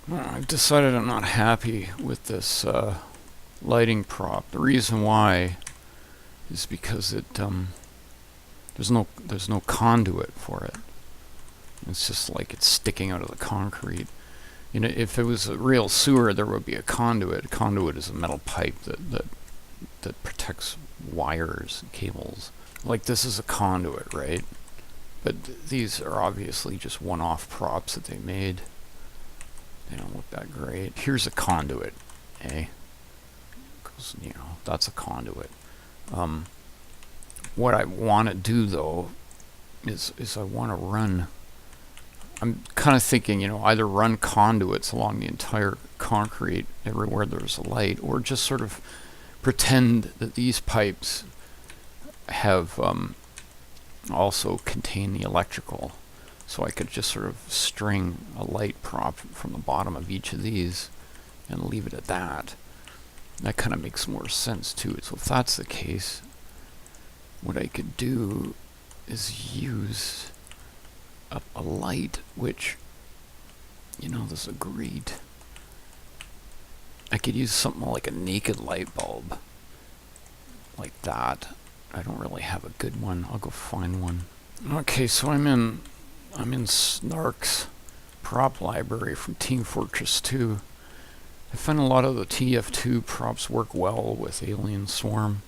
Well, I've decided I'm not happy with this lighting prop. The reason why is because it there's no conduit for it. It's just like it's sticking out of the concrete. You know, if it was a real sewer, there would be a conduit. A conduit is a metal pipe that protects wires and cables. Like this is a conduit, right? But these are obviously just one-off props that they made. They don't look that great. Here's a conduit, eh? Because, you know, that's a conduit. What I want to do though is I want to run. I'm kind of thinking, you know, either run conduits along the entire concrete everywhere there's a light, or just sort of pretend that these pipes have also contain the electrical. So I could just sort of string a light prop from the bottom of each of these and leave it at that. That kind of makes more sense too. So if that's the case, what I could do is use a light which, you know, this is great. I could use something like a naked light bulb like that. I don't really have a good one. I'll go find one. Okay, so I'm in Snark's prop library from Team Fortress 2. I find a lot of the TF2 props work well with Alien Swarm,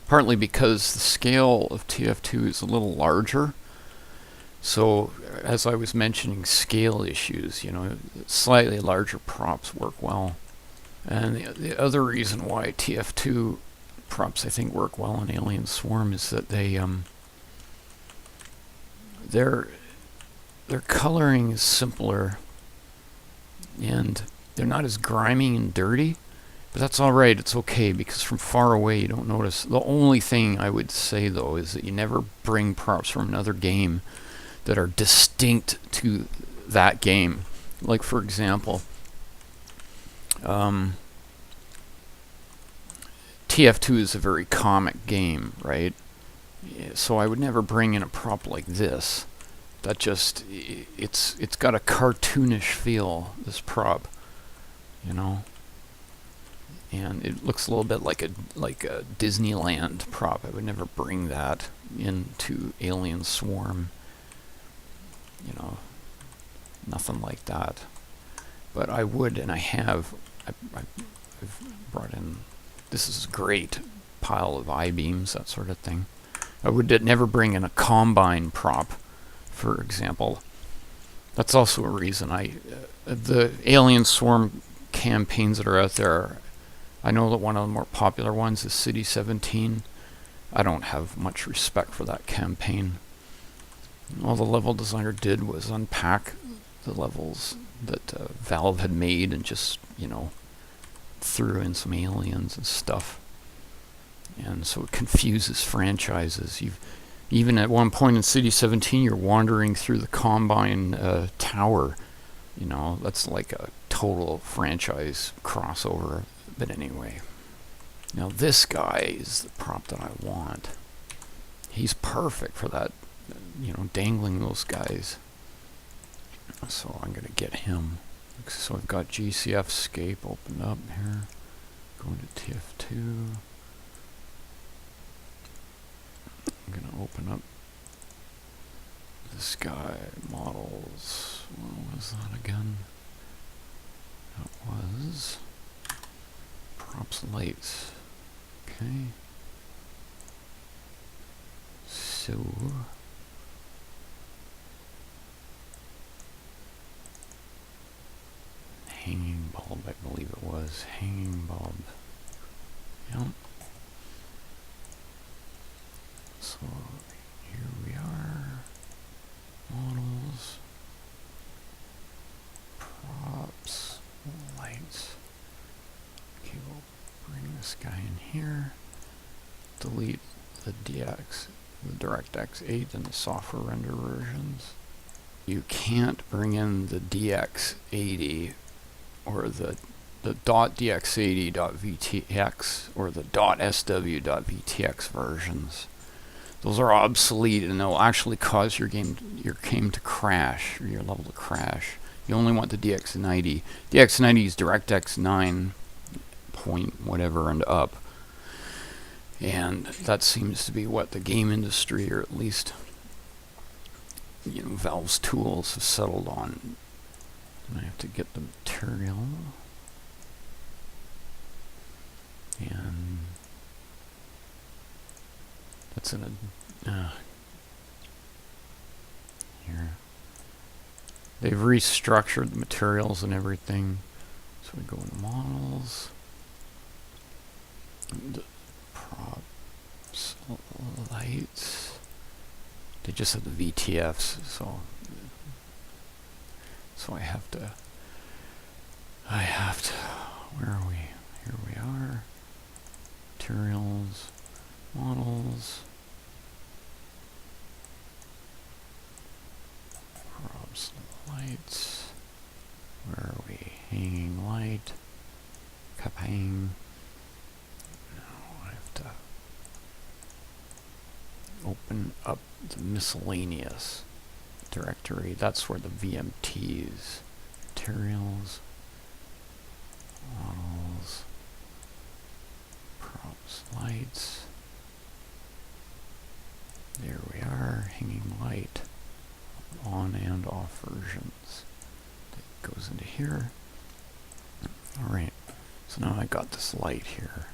partly because the scale of TF2 is a little larger. So, as I was mentioning, scale issues, you know, slightly larger props work well. And the other reason why TF2 props I think work well in Alien Swarm is that their coloring is simpler and they're not as grimy and dirty, but that's alright, it's okay, because from far away you don't notice. The only thing I would say though is that you never bring props from another game that are distinct to that game. Like for example, TF2 is a very comic game, right? So I would never bring in a prop like this. That just, it's got a cartoonish feel, this prop, you know? And it looks a little bit like a Disneyland prop. I would never bring that into Alien Swarm. You know, nothing like that. But I would, and I have, I've brought in, this is great, pile of I-beams, that sort of thing. I would never bring in a Combine prop, for example. That's also a reason the Alien Swarm campaigns that are out there, I know that one of the more popular ones is City 17. I don't have much respect for that campaign. All the level designer did was unpack the levels that Valve had made and just, you know, threw in some aliens and stuff. And so it confuses franchises. Even at one point in City 17, you're wandering through the Combine tower. You know, that's like a total franchise crossover. But anyway, now this guy is the prop that I want. He's perfect for that, you know, dangling those guys. So I'm going to get him. So I've got GCFScape opened up here. Going to TF2. I'm going to open up this guy, models. What was that again? That was props lights. Okay. So hanging bulb, I believe it was. Hanging bulb. Yep. So here we are. Models. Props. Lights. Okay, we'll bring this guy in here. Delete the DX, the DirectX 8 and the software render versions. You can't bring in the DX80 or the .dx80.vtx or the .sw.vtx versions. Those are obsolete and they'll actually cause your game to crash, or your level to crash. You only want the DX90. DX90 is DirectX 9 point whatever and up. And that seems to be what the game industry, or at least Valve's tools, have settled on. And I have to get the material. And that's in a here. They've restructured the materials and everything. So we go into models. And props, lights. They just have the VTFs, so I have to, where are we? Here we are. Materials, models, props, lights. Where are we? Hanging light, cupping. Now I have to open up the miscellaneous directory. That's where the VMTs, materials, models, props, lights. There we are, hanging light, on and off versions. That goes into here. Alright, so now I got this light here.